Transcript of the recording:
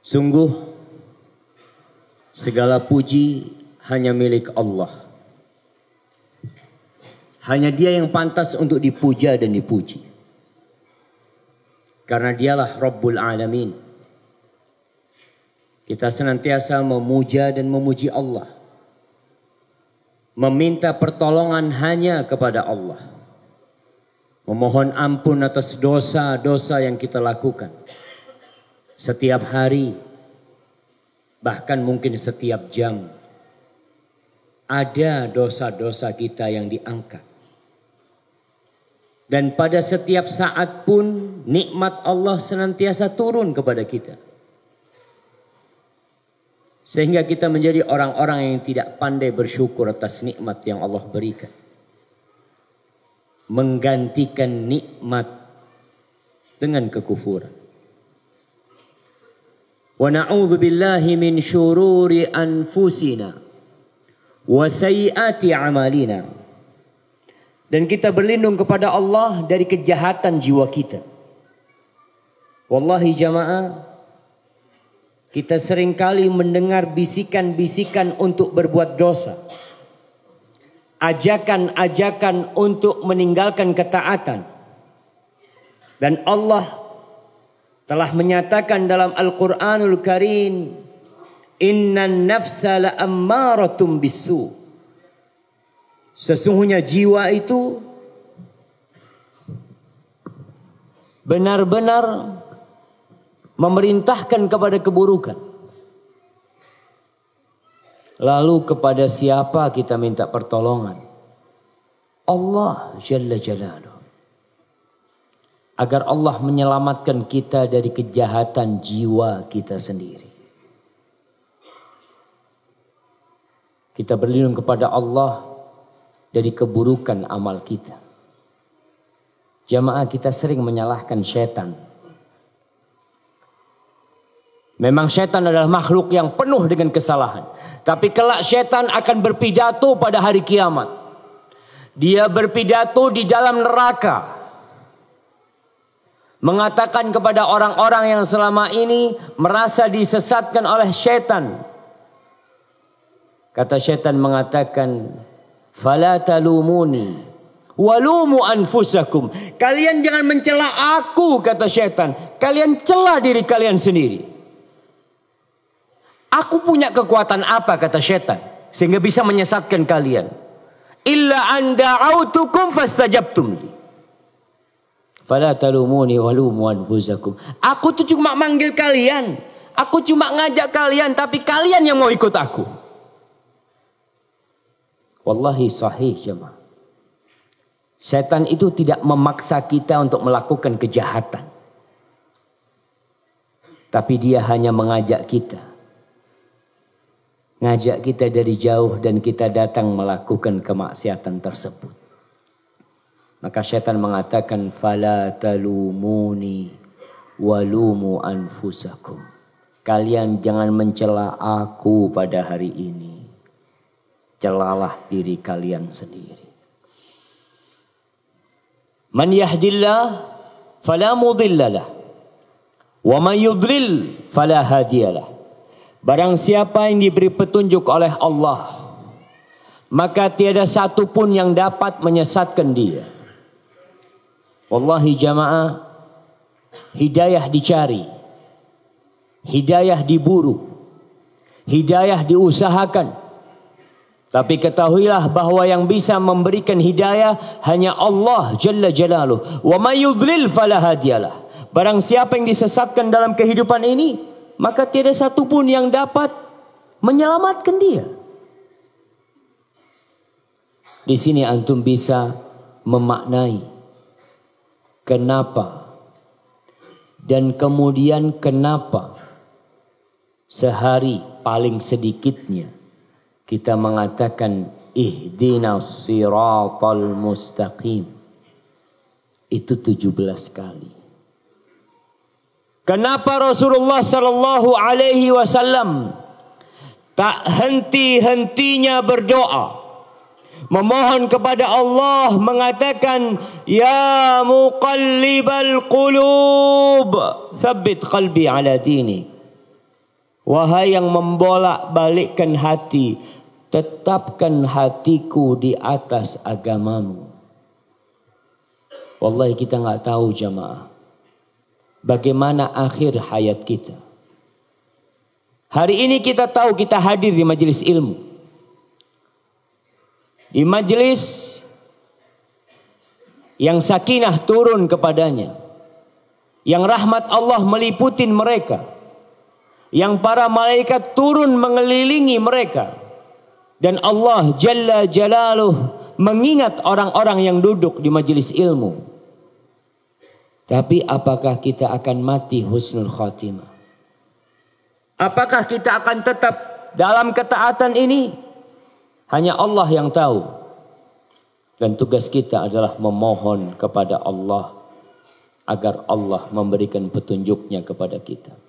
Sungguh segala puji hanya milik Allah. Hanya Dia yang pantas untuk dipuja dan dipuji. Karena Dialah Rabbul Alamin. Kita senantiasa memuja dan memuji Allah. Meminta pertolongan hanya kepada Allah. Memohon ampun atas dosa-dosa yang kita lakukan. Setiap hari, bahkan mungkin setiap jam, ada dosa-dosa kita yang diangkat. Dan pada setiap saat pun nikmat Allah senantiasa turun kepada kita. Sehingga kita menjadi orang-orang yang tidak pandai bersyukur atas nikmat yang Allah berikan. Menggantikan nikmat dengan kekufuran. Wa na'udzu billahi min syururi anfusina wa sayyiati a'malina. Dan kita berlindung kepada Allah dari kejahatan jiwa kita. Wallahi jamaah, kita seringkali mendengar bisikan-bisikan untuk berbuat dosa. Ajakan-ajakan untuk meninggalkan ketaatan. Dan Allah telah menyatakan dalam Al-Quranul Karim, Innan nafsa la'ammaratum bisu. Sesungguhnya jiwa itu benar-benar memerintahkan kepada keburukan. Lalu kepada siapa kita minta pertolongan? Allah Jalla Jalaluh. Agar Allah menyelamatkan kita dari kejahatan jiwa kita sendiri. Kita berlindung kepada Allah dari keburukan amal kita. Jamaah, kita sering menyalahkan syaitan. Memang syaitan adalah makhluk yang penuh dengan kesalahan. Tapi kelak syaitan akan berpidato pada hari kiamat. Dia berpidato di dalam neraka. Mengatakan kepada orang-orang yang selama ini merasa disesatkan oleh syaitan. Kata syaitan mengatakan, "Fala talumuni walumu anfusakum." Kalian jangan mencela aku, kata syaitan. Kalian cela diri kalian sendiri. Aku punya kekuatan apa, kata syaitan, sehingga bisa menyesatkan kalian? Illa an da'autukum fastajabtum li. Fala talumuni walumu anfusakum. Aku tuh cuma manggil kalian. Aku cuma ngajak kalian. Tapi kalian yang mau ikut aku. Wallahi sahih jemaah. Syaitan itu tidak memaksa kita untuk melakukan kejahatan. Tapi dia hanya mengajak kita. Ngajak kita dari jauh dan kita datang melakukan kemaksiatan tersebut. Maka syaitan mengatakan, fala talumuni walumu anfusakum. Kalian jangan mencela aku pada hari ini. Celalah diri kalian sendiri. Man yahdillah fala mudhillalah. Wa man yudlil fala hadiyalah. Barang siapa yang diberi petunjuk oleh Allah, maka tiada satu pun yang dapat menyesatkan dia. Wallahi jamaah, hidayah dicari, hidayah diburu, hidayah diusahakan. Tapi ketahuilah bahwa yang bisa memberikan hidayah hanya Allah Jalla Jalaluh. Wa may yudlil fala hadiyalah. Barang siapa yang disesatkan dalam kehidupan ini, maka tiada satu pun yang dapat menyelamatkan dia. Di sini antum bisa memaknai kenapa dan kemudian kenapa sehari paling sedikitnya kita mengatakan ihdinas siratal mustaqim itu 17 kali. Kenapa Rasulullah sallallahu alaihi wasallam tak henti-hentinya berdoa, memohon kepada Allah, mengatakan, ya muqallibal qulub, tsabbit qalbi ala dini. Wahai yang membolak-balikkan hati, tetapkan hatiku di atas agamamu. Wallahi kita nggak tahu jamaah, bagaimana akhir hayat kita. Hari ini kita tahu kita hadir di majelis ilmu. Di majelis yang sakinah turun kepadanya. Yang rahmat Allah meliputi mereka. Yang para malaikat turun mengelilingi mereka. Dan Allah Jalla Jalaluh mengingat orang-orang yang duduk di majelis ilmu. Tapi apakah kita akan mati husnul khatimah? Apakah kita akan tetap dalam ketaatan ini? Hanya Allah yang tahu. Dan tugas kita adalah memohon kepada Allah agar Allah memberikan petunjuknya kepada kita.